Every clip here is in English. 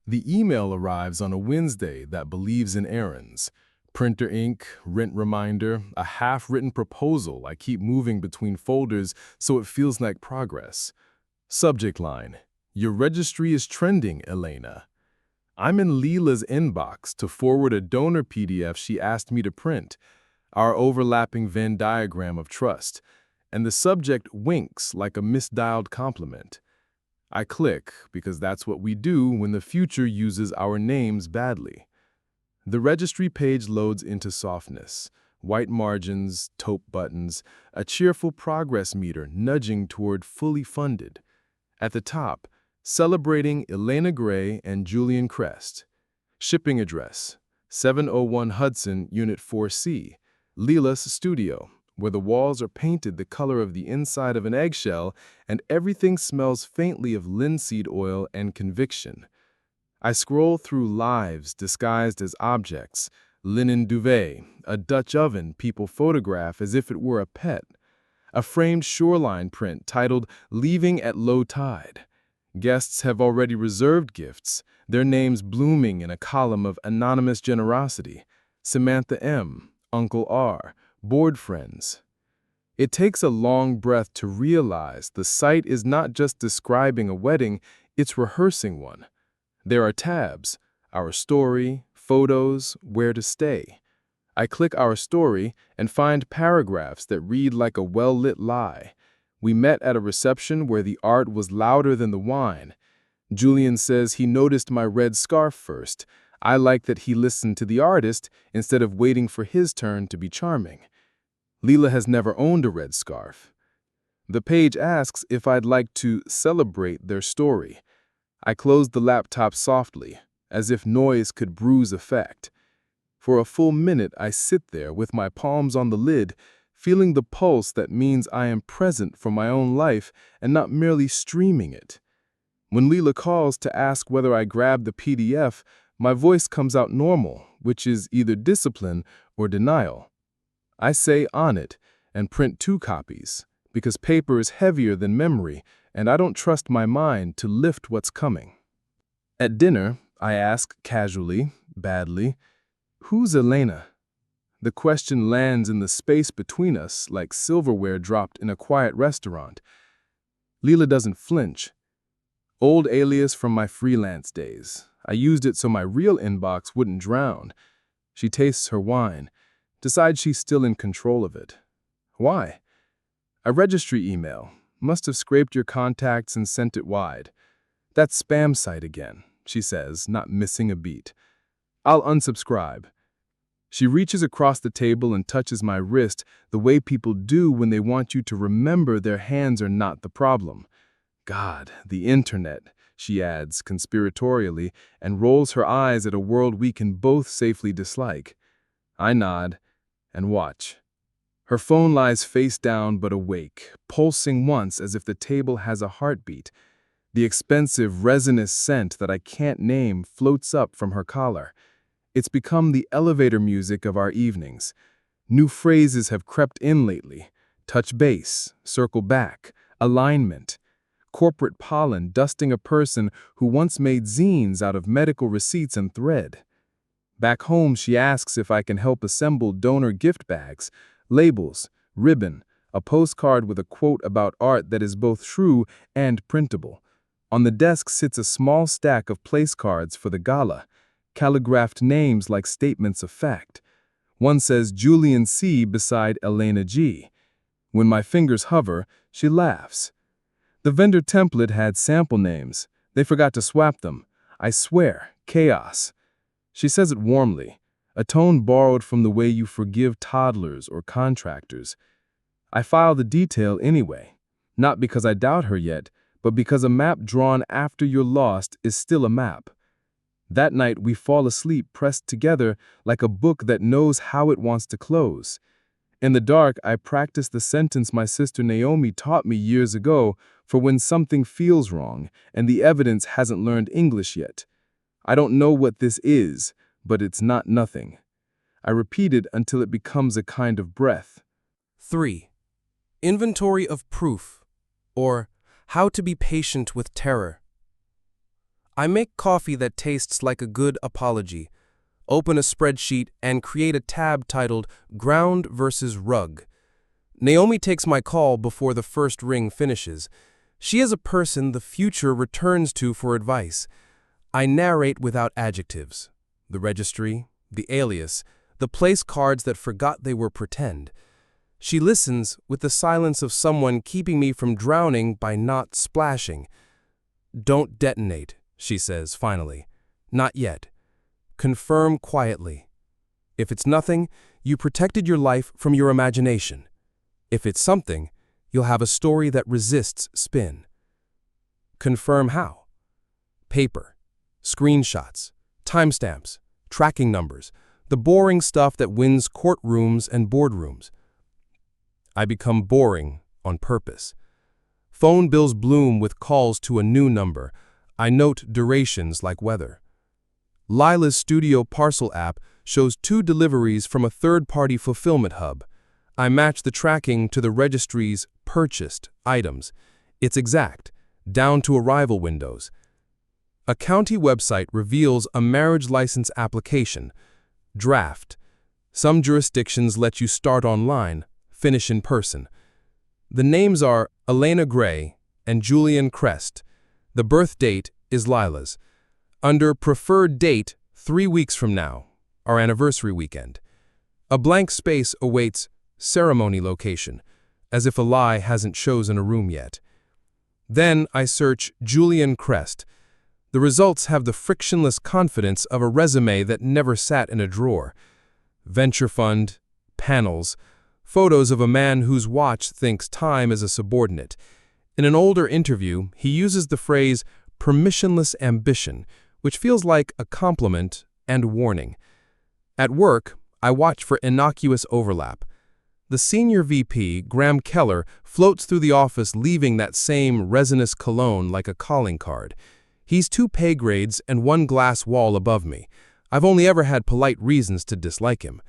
The email arrives on a Wednesday that believes in errands. Printer ink, rent reminder, a half-written proposal I keep moving between folders so it feels like progress. Subject line: Your registry is trending, Elena. I'm in Leela's inbox to forward a donor PDF she asked me to print, our overlapping Venn diagram of trust, and the subject winks like a misdialed compliment. I click because that's what we do when the future uses our names badly. The registry page loads into softness, white margins, taupe buttons, a cheerful progress meter nudging toward fully funded. At the top, celebrating Elena Gray and Julian Crest. Shipping address: 701 Hudson, Unit 4C, Leela's studio, where the walls are painted the color of the inside of an eggshell and everything smells faintly of linseed oil and conviction. I scroll through lives disguised as objects: linen duvet, a Dutch oven people photograph as if it were a pet, a framed shoreline print titled "Leaving at Low Tide." Guests have already reserved gifts, their names blooming in a column of anonymous generosity: Samantha M., Uncle R., board friends. It takes a long breath to realize the site is not just describing a wedding, it's rehearsing one. There are tabs: Our Story, Photos, Where to Stay. I click Our Story and find paragraphs that read like a well-lit lie. We met at a reception where the art was louder than the wine. Julian says he noticed my red scarf first. I like that he listened to the artist instead of waiting for his turn to be charming. Leela has never owned a red scarf. The page asks if I'd like to celebrate their story. I close the laptop softly, as if noise could bruise effect. For a full minute, I sit there with my palms on the lid, feeling the pulse that means I am present for my own life and not merely streaming it. When Leela calls to ask whether I grabbed the PDF, my voice comes out normal, which is either discipline or denial. I say on it and print 2 copies, because paper is heavier than memory, and I don't trust my mind to lift what's coming. At dinner, I ask casually, badly, "Who's Elena?" The question lands in the space between us like silverware dropped in a quiet restaurant. Leela doesn't flinch. Old alias from my freelance days. I used it so my real inbox wouldn't drown. She tastes her wine, decides she's still in control of it. Why? A registry email. Must have scraped your contacts and sent it wide. That spam site again, she says, not missing a beat. I'll unsubscribe. She reaches across the table and touches my wrist the way people do when they want you to remember their hands are not the problem. God, the internet, she adds conspiratorially and rolls her eyes at a world we can both safely dislike. I nod and watch. Her phone lies face down but awake, pulsing once as if the table has a heartbeat. The expensive resinous scent that I can't name floats up from her collar. It's become the elevator music of our evenings. New phrases have crept in lately: touch base, circle back, alignment. Corporate pollen dusting a person who once made zines out of medical receipts and thread. Back home, she asks if I can help assemble donor gift bags, labels, ribbon, a postcard with a quote about art that is both true and printable. On the desk sits a small stack of place cards for the gala, calligraphed names like statements of fact. One says Julian C. beside Elena G. When my fingers hover, she laughs. The vendor template had sample names. They forgot to swap them. I swear, chaos. She says it warmly, a tone borrowed from the way you forgive toddlers or contractors. I file the detail anyway, not because I doubt her yet, but because a map drawn after you're lost is still a map. That night, we fall asleep pressed together like a book that knows how it wants to close. In the dark, I practice the sentence my sister Naomi taught me years ago for when something feels wrong and the evidence hasn't learned English yet. I don't know what this is, but it's not nothing. I repeat it until it becomes a kind of breath. 3. Inventory of proof, or how to be patient with terror. I make coffee that tastes like a good apology, open a spreadsheet, and create a tab titled Ground versus Rug. Naomi takes my call before the first ring finishes. She is a person the future returns to for advice. I narrate without adjectives. The registry, the alias, the place cards that forgot they were pretend. She listens with the silence of someone keeping me from drowning by not splashing. "Don't detonate," she says finally. "Not yet. Confirm quietly. If it's nothing, you protected your life from your imagination. If it's something, you'll have a story that resists spin." Confirm how? Paper, screenshots, timestamps, tracking numbers, the boring stuff that wins courtrooms and boardrooms. I become boring on purpose. Phone bills bloom with calls to a new number. I note durations like weather. Lila's Studio Parcel app shows 2 deliveries from a third-party fulfillment hub. I match the tracking to the registry's purchased items. It's exact, down to arrival windows. A county website reveals a marriage license application. Draft. Some jurisdictions let you start online, finish in person. The names are Elena Gray and Julian Crest. The birth date is Lila's. Under preferred date, 3 weeks from now, our anniversary weekend. A blank space awaits ceremony location, as if a lie hasn't chosen a room yet. Then I search Julian Crest. The results have the frictionless confidence of a resume that never sat in a drawer. Venture fund, panels, photos of a man whose watch thinks time is a subordinate. In an older interview, he uses the phrase permissionless ambition, which feels like a compliment and warning. At work, I watch for innocuous overlap. The senior VP, Graham Keller, floats through the office leaving that same resinous cologne like a calling card. He's 2 pay grades and 1 glass wall above me. I've only ever had polite reasons to dislike him.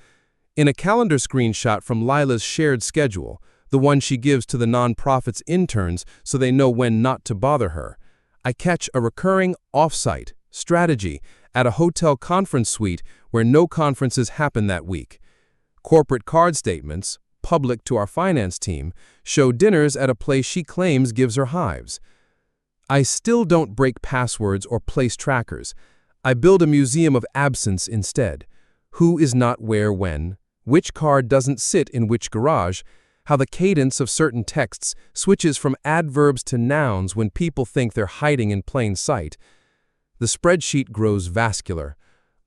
In a calendar screenshot from Lila's shared schedule, the one she gives to the nonprofit's interns so they know when not to bother her, I catch a recurring off-site strategy at a hotel conference suite where no conferences happen that week. Corporate card statements, public to our finance team, show dinners at a place she claims gives her hives. I still don't break passwords or place trackers. I build a museum of absence instead. Who is not where when, which card doesn't sit in which garage, how the cadence of certain texts switches from adverbs to nouns when people think they're hiding in plain sight. The spreadsheet grows vascular.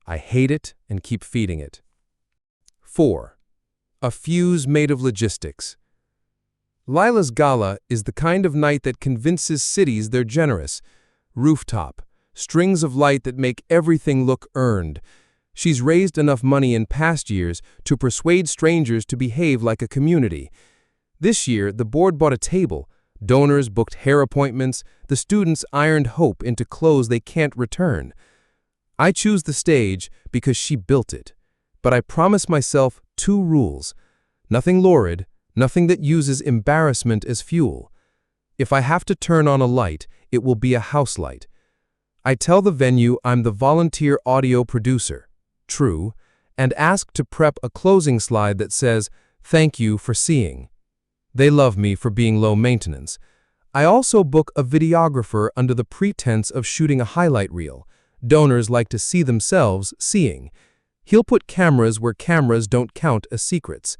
I hate it and keep feeding it. 4. A fuse made of logistics. Lila's gala is the kind of night that convinces cities they're generous. Rooftop, strings of light that make everything look earned. She's raised enough money in past years to persuade strangers to behave like a community. This year, the board bought a table. Donors booked hair appointments. The students ironed hope into clothes they can't return. I choose the stage because she built it. But I promise myself 2 rules. Nothing lurid, nothing that uses embarrassment as fuel. If I have to turn on a light, it will be a house light. I tell the venue I'm the volunteer audio producer. True, and ask to prep a closing slide that says, "Thank you for seeing." They love me for being low maintenance. I also book a videographer under the pretense of shooting a highlight reel. Donors like to see themselves seeing. He'll put cameras where cameras don't count as secrets.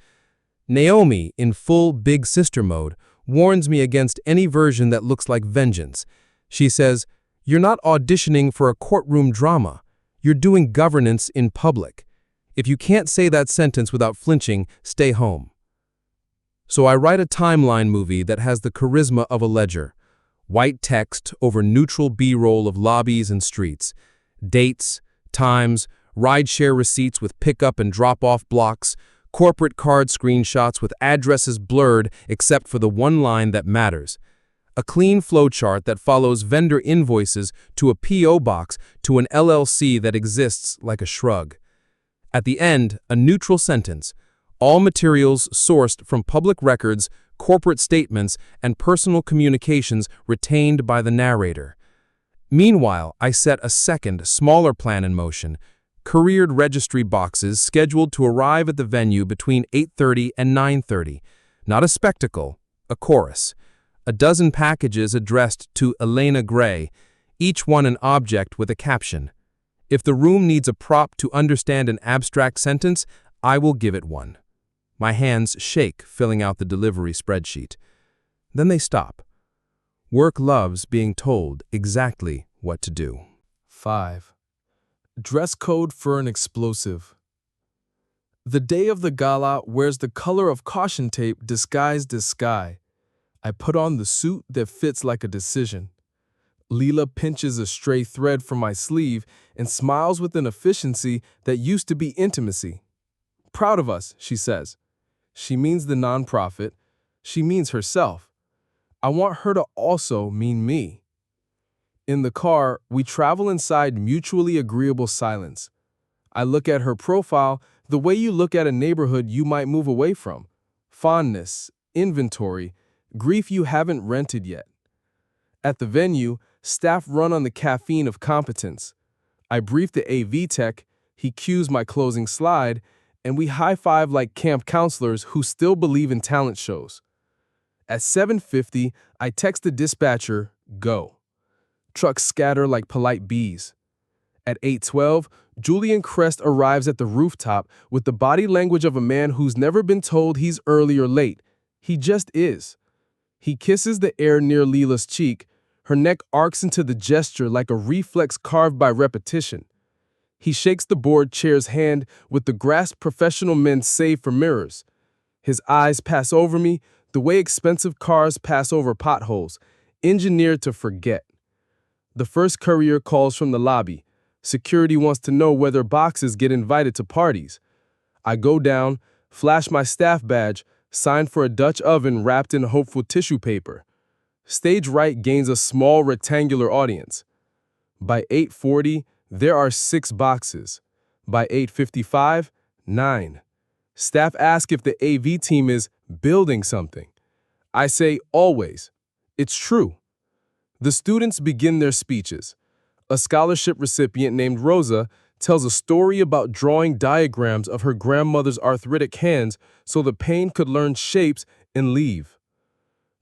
Naomi, in full big sister mode, warns me against any version that looks like vengeance. She says, "You're not auditioning for a courtroom drama. You're doing governance in public. If you can't say that sentence without flinching, stay home." So I write a timeline movie that has the charisma of a ledger. White text over neutral B-roll of lobbies and streets. Dates, times, rideshare receipts with pickup and drop-off blocks, corporate card screenshots with addresses blurred except for the one line that matters. A clean flowchart that follows vendor invoices to a P.O. box to an LLC that exists like a shrug. At the end, a neutral sentence. All materials sourced from public records, corporate statements, and personal communications retained by the narrator. Meanwhile, I set a second, smaller plan in motion: careered registry boxes scheduled to arrive at the venue between 8:30 and 9:30. Not a spectacle, a chorus. A dozen packages addressed to Elena Gray, each one an object with a caption. If the room needs a prop to understand an abstract sentence, I will give it one. My hands shake filling out the delivery spreadsheet. Then they stop. Work loves being told exactly what to do. 5. Dress code for an explosive. The day of the gala wears the color of caution tape disguised as sky. I put on the suit that fits like a decision. Leela pinches a stray thread from my sleeve and smiles with an efficiency that used to be intimacy. Proud of us, she says. She means the nonprofit. She means herself. I want her to also mean me. In the car, we travel inside mutually agreeable silence. I look at her profile the way you look at a neighborhood you might move away from. Fondness, inventory, grief you haven't rented yet. At the venue, staff run on the caffeine of competence. I brief the AV tech, he cues my closing slide, and we high-five like camp counselors who still believe in talent shows. At 7:50, I text the dispatcher, go. Trucks scatter like polite bees. At 8:12, Julian Crest arrives at the rooftop with the body language of a man who's never been told he's early or late. He just is. He kisses the air near Leela's cheek. Her neck arcs into the gesture like a reflex carved by repetition. He shakes the board chair's hand with the grasp professional men save for mirrors. His eyes pass over me the way expensive cars pass over potholes, engineered to forget. The first courier calls from the lobby. Security wants to know whether boxes get invited to parties. I go down, flash my staff badge, sign for a Dutch oven wrapped in hopeful tissue paper. Stage right gains a small rectangular audience. By 8:40, there are 6 boxes. By 8:55, 9. Staff ask if the AV team is building something. I say always. It's true. The students begin their speeches. A scholarship recipient named Rosa tells a story about drawing diagrams of her grandmother's arthritic hands so the pain could learn shapes and leave.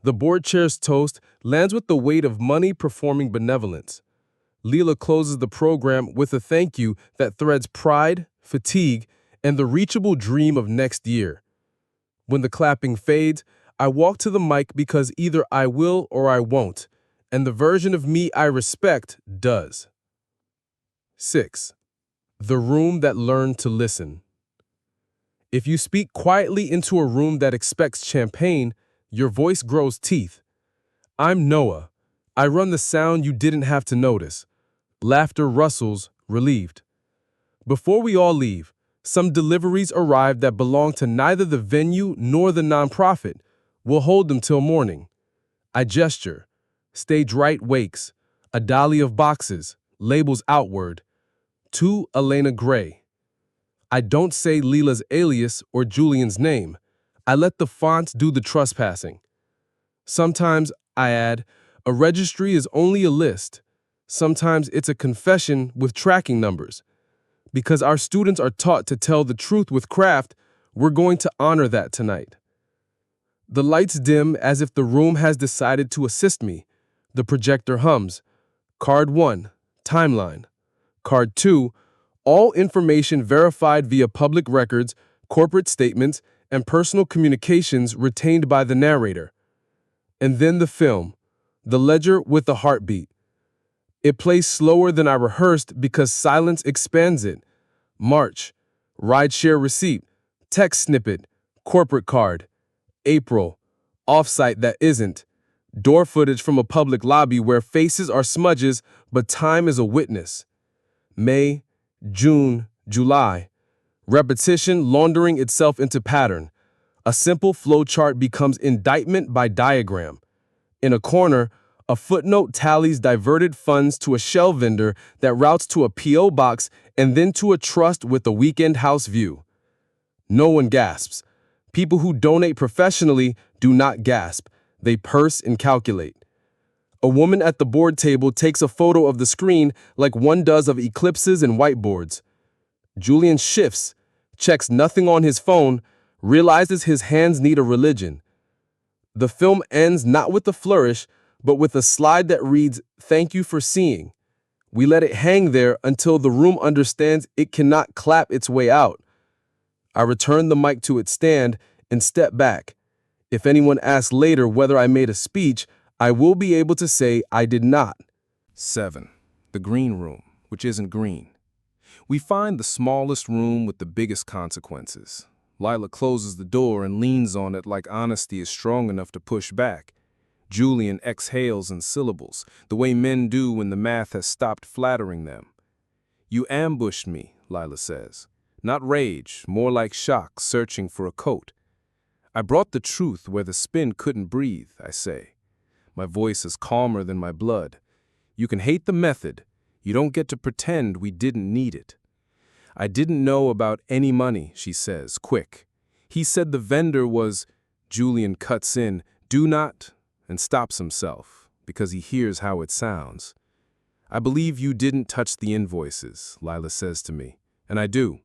The board chair's toast lands with the weight of money performing benevolence. Leela closes the program with a thank you that threads pride, fatigue, and the reachable dream of next year. When the clapping fades, I walk to the mic because either I will or I won't, and the version of me I respect does. 6. The room that learned to listen. If you speak quietly into a room that expects champagne, your voice grows teeth. I'm Noah. I run the sound you didn't have to notice. Laughter rustles, relieved. Before we all leave, some deliveries arrive that belong to neither the venue nor the nonprofit. We'll hold them till morning. I gesture. Stage right wakes. A dolly of boxes, labels outward. To Elena Gray. I don't say Leela's alias or Julian's name. I let the fonts do the trespassing. Sometimes, I add, a registry is only a list. Sometimes it's a confession with tracking numbers. Because our students are taught to tell the truth with craft, we're going to honor that tonight. The lights dim as if the room has decided to assist me. The projector hums. Card 1, timeline. Card 2, all information verified via public records, corporate statements, and personal communications retained by the narrator. And then the film, the ledger with a heartbeat. It plays slower than I rehearsed because silence expands it. March, rideshare receipt, text snippet, corporate card. April, offsite that isn't. Door footage from a public lobby where faces are smudges, but time is a witness. May, June, July. Repetition laundering itself into pattern. A simple flowchart becomes indictment by diagram. In a corner, a footnote tallies diverted funds to a shell vendor that routes to a P.O. box and then to a trust with a weekend house view. No one gasps. People who donate professionally do not gasp. They purse and calculate. A woman at the board table takes a photo of the screen like one does of eclipses and whiteboards. Julian shifts, checks nothing on his phone, realizes his hands need a religion. The film ends not with a flourish, but with a slide that reads, "Thank you for seeing." We let it hang there until the room understands it cannot clap its way out. I return the mic to its stand and step back. If anyone asks later whether I made a speech, I will be able to say I did not. 7. The green room, which isn't green. We find the smallest room with the biggest consequences. Lila closes the door and leans on it like honesty is strong enough to push back. Julian exhales in syllables, the way men do when the math has stopped flattering them. "You ambushed me," Lila says. Not rage, more like shock searching for a coat. "I brought the truth where the spin couldn't breathe," I say. My voice is calmer than my blood. "You can hate the method. You don't get to pretend we didn't need it." "I didn't know about any money," she says, quick. "He said the vendor was—" Julian cuts in, "Do not," and stops himself, because he hears how it sounds. "I believe you didn't touch the invoices," Lila says to me, and I do.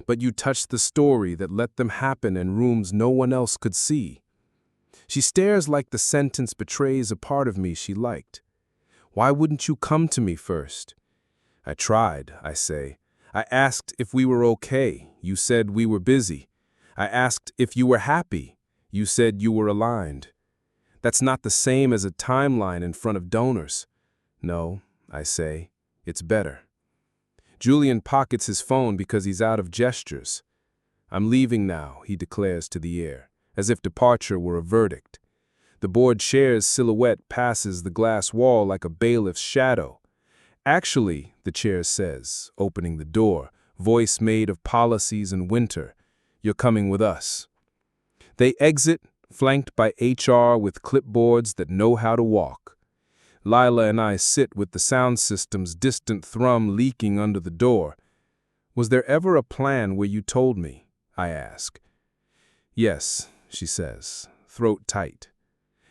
"But you touched the story that let them happen in rooms no one else could see." She stares like the sentence betrays a part of me she liked. "Why wouldn't you come to me first?" "I tried," I say. "I asked if we were okay. You said we were busy. I asked if you were happy. You said you were aligned. That's not the same as a timeline in front of donors." "No," I say. "It's better." Julian pockets his phone because he's out of gestures. "I'm leaving now," he declares to the air, as if departure were a verdict. The board chair's silhouette passes the glass wall like a bailiff's shadow. "Actually," the chair says, opening the door, voice made of policies and winter, "you're coming with us." They exit, flanked by HR with clipboards that know how to walk. Lila and I sit with the sound system's distant thrum leaking under the door. "Was there ever a plan where you told me?" I ask. "Yes," she says, throat tight.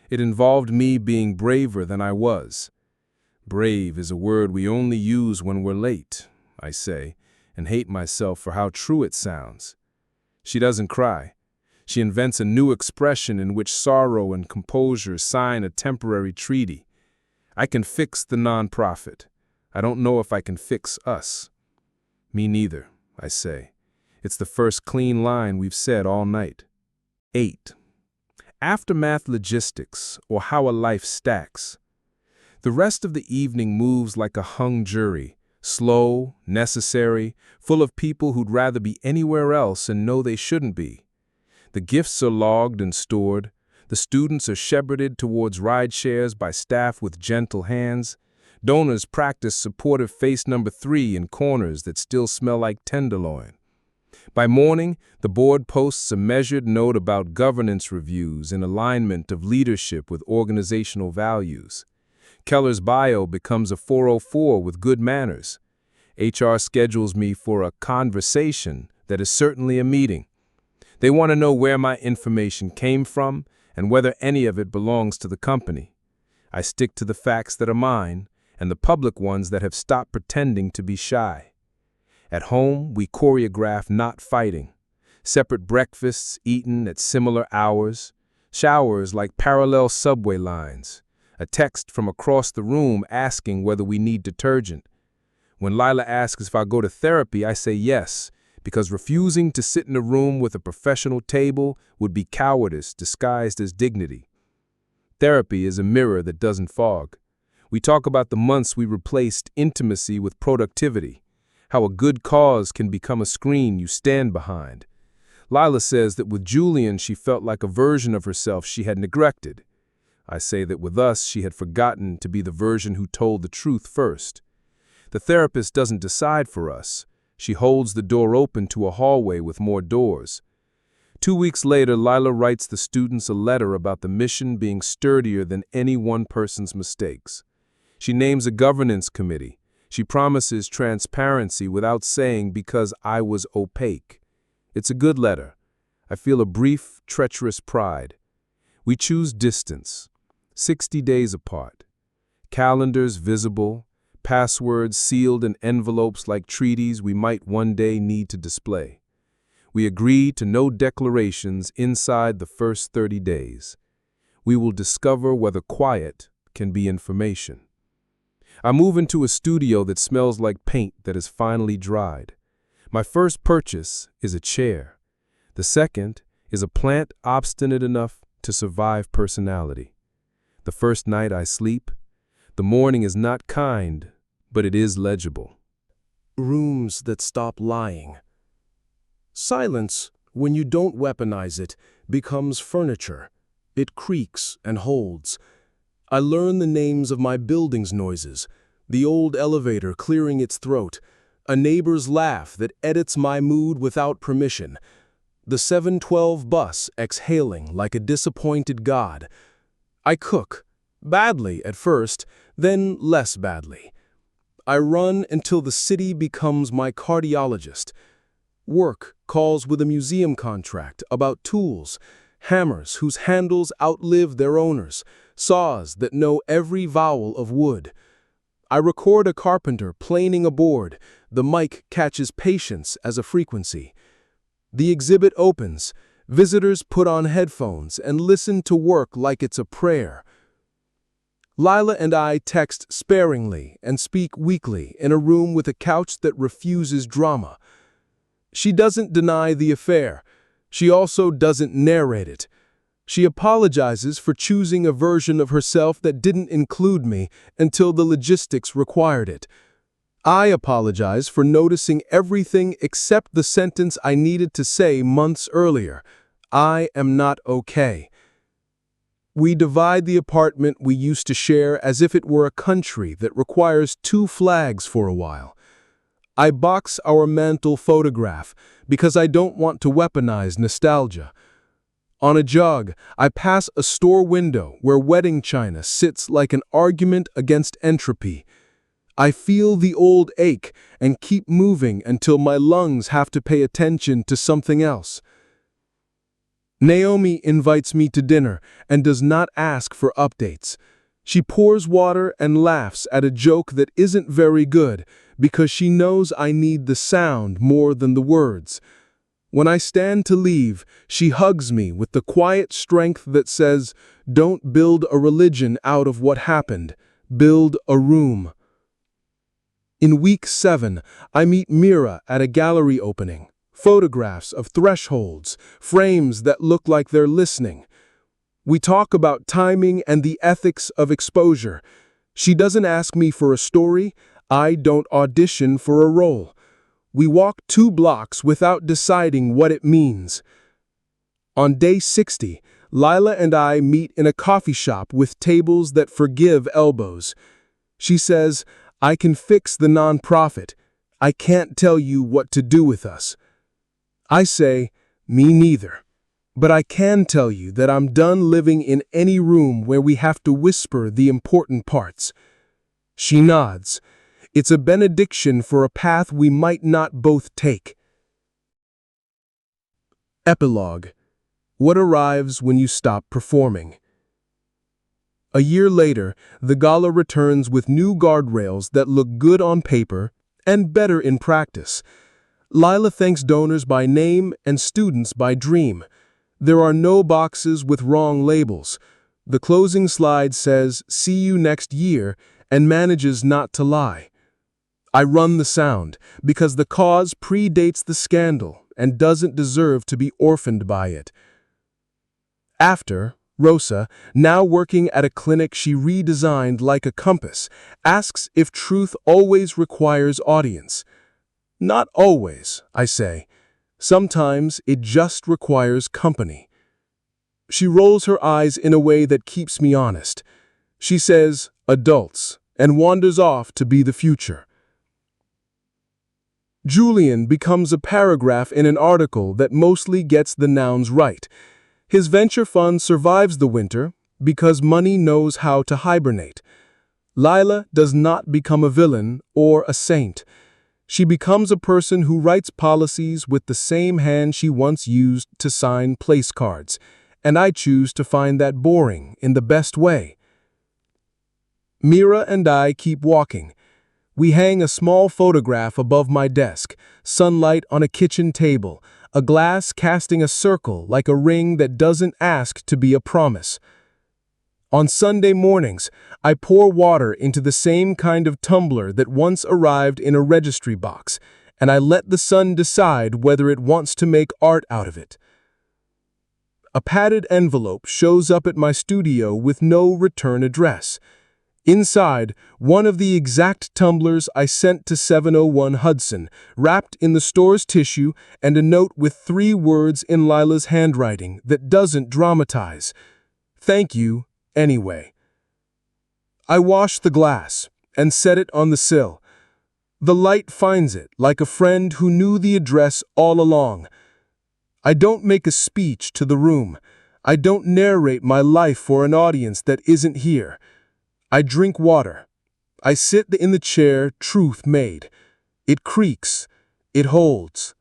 "It involved me being braver than I was." "Brave is a word we only use when we're late," I say, and hate myself for how true it sounds. She doesn't cry. She invents a new expression in which sorrow and composure sign a temporary treaty. "I can fix the nonprofit. I don't know if I can fix us." "Me neither," I say. It's the first clean line we've said all night. 8. Aftermath logistics, or how a life stacks. The rest of the evening moves like a hung jury, slow, necessary, full of people who'd rather be anywhere else and know they shouldn't be. The gifts are logged and stored. The students are shepherded towards ride shares by staff with gentle hands. Donors practice supportive face number 3 in corners that still smell like tenderloin. By morning, the board posts a measured note about governance reviews in alignment of leadership with organizational values. Keller's bio becomes a 404 with good manners. HR schedules me for a conversation that is certainly a meeting. They want to know where my information came from and whether any of it belongs to the company. I stick to the facts that are mine and the public ones that have stopped pretending to be shy. At home, we choreograph not fighting. Separate breakfasts eaten at similar hours. Showers like parallel subway lines. A text from across the room asking whether we need detergent. When Lila asks if I go to therapy, I say yes, because refusing to sit in a room with a professional table would be cowardice disguised as dignity. Therapy is a mirror that doesn't fog. We talk about the months we replaced intimacy with productivity, how a good cause can become a screen you stand behind. Lila says that with Julian she felt like a version of herself she had neglected. I say that with us she had forgotten to be the version who told the truth first. The therapist doesn't decide for us. She holds the door open to a hallway with more doors. 2 weeks later, Lila writes the students a letter about the mission being sturdier than any one person's mistakes. She names a governance committee. She promises transparency without saying because I was opaque. It's a good letter. I feel a brief, treacherous pride. We choose distance. 60 days apart. calendars visible, passwords sealed in envelopes like treaties we might one day need to display. We agree to no declarations inside the first 30 days. We will discover whether quiet can be information. I move into a studio that smells like paint that is finally dried. My first purchase is a chair. The second is a plant obstinate enough to survive personality. The first night I sleep, the morning is not kind, but it is legible. Rooms that stop lying. Silence, when you don't weaponize it, becomes furniture. It creaks and holds. I learn the names of my building's noises, the old elevator clearing its throat, a neighbor's laugh that edits my mood without permission, the 712 bus exhaling like a disappointed god. I cook, badly at first, then less badly. I run until the city becomes my cardiologist. Work calls with a museum contract about tools, hammers whose handles outlive their owners, saws that know every vowel of wood. I record a carpenter planing a board. The mic catches patience as a frequency. The exhibit opens. Visitors put on headphones and listen to work like it's a prayer. Lila and I text sparingly and speak weekly in a room with a couch that refuses drama. She doesn't deny the affair. She also doesn't narrate it. She apologizes for choosing a version of herself that didn't include me until the logistics required it. I apologize for noticing everything except the sentence I needed to say months earlier. I am not okay. We divide the apartment we used to share as if it were a country that requires 2 flags for a while. I box our mantle photograph because I don't want to weaponize nostalgia. On a jog, I pass a store window where wedding china sits like an argument against entropy. I feel the old ache and keep moving until my lungs have to pay attention to something else. Naomi invites me to dinner and does not ask for updates. She pours water and laughs at a joke that isn't very good because she knows I need the sound more than the words. When I stand to leave, she hugs me with the quiet strength that says, "Don't build a religion out of what happened. Build a room." In week 7, I meet Mira at a gallery opening. Photographs of thresholds, frames that look like they're listening. We talk about timing and the ethics of exposure. She doesn't ask me for a story. I don't audition for a role. We walk 2 blocks without deciding what it means. On day 60, Lila and I meet in a coffee shop with tables that forgive elbows. She says, "I can fix the nonprofit. I can't tell you what to do with us." I say, "Me neither. But I can tell you that I'm done living in any room where we have to whisper the important parts." She nods. It's a benediction for a path we might not both take. Epilogue. What arrives when you stop performing? A year later, the gala returns with new guardrails that look good on paper and better in practice. Lila thanks donors by name and students by dream. There are no boxes with wrong labels. The closing slide says, "See you next year," and manages not to lie. I run the sound because the cause predates the scandal and doesn't deserve to be orphaned by it. After, Rosa, now working at a clinic she redesigned like a compass, asks if truth always requires audience. Not always, I say. Sometimes it just requires company. She rolls her eyes in a way that keeps me honest. She says, "Adults," and wanders off to be the future. Julian becomes a paragraph in an article that mostly gets the nouns right. His venture fund survives the winter because money knows how to hibernate. Lila does not become a villain or a saint. She becomes a person who writes policies with the same hand she once used to sign place cards, and I choose to find that boring in the best way. Mira and I keep walking. We hang a small photograph above my desk, sunlight on a kitchen table, a glass casting a circle like a ring that doesn't ask to be a promise. On Sunday mornings, I pour water into the same kind of tumbler that once arrived in a registry box, and I let the sun decide whether it wants to make art out of it. A padded envelope shows up at my studio with no return address. Inside, one of the exact tumblers I sent to 701 Hudson, wrapped in the store's tissue, and a note with 3 words in Lila's handwriting that doesn't dramatize. Thank you, anyway. I wash the glass and set it on the sill. The light finds it like a friend who knew the address all along. I don't make a speech to the room. I don't narrate my life for an audience that isn't here. I drink water. I sit in the chair truth made. It creaks. It holds.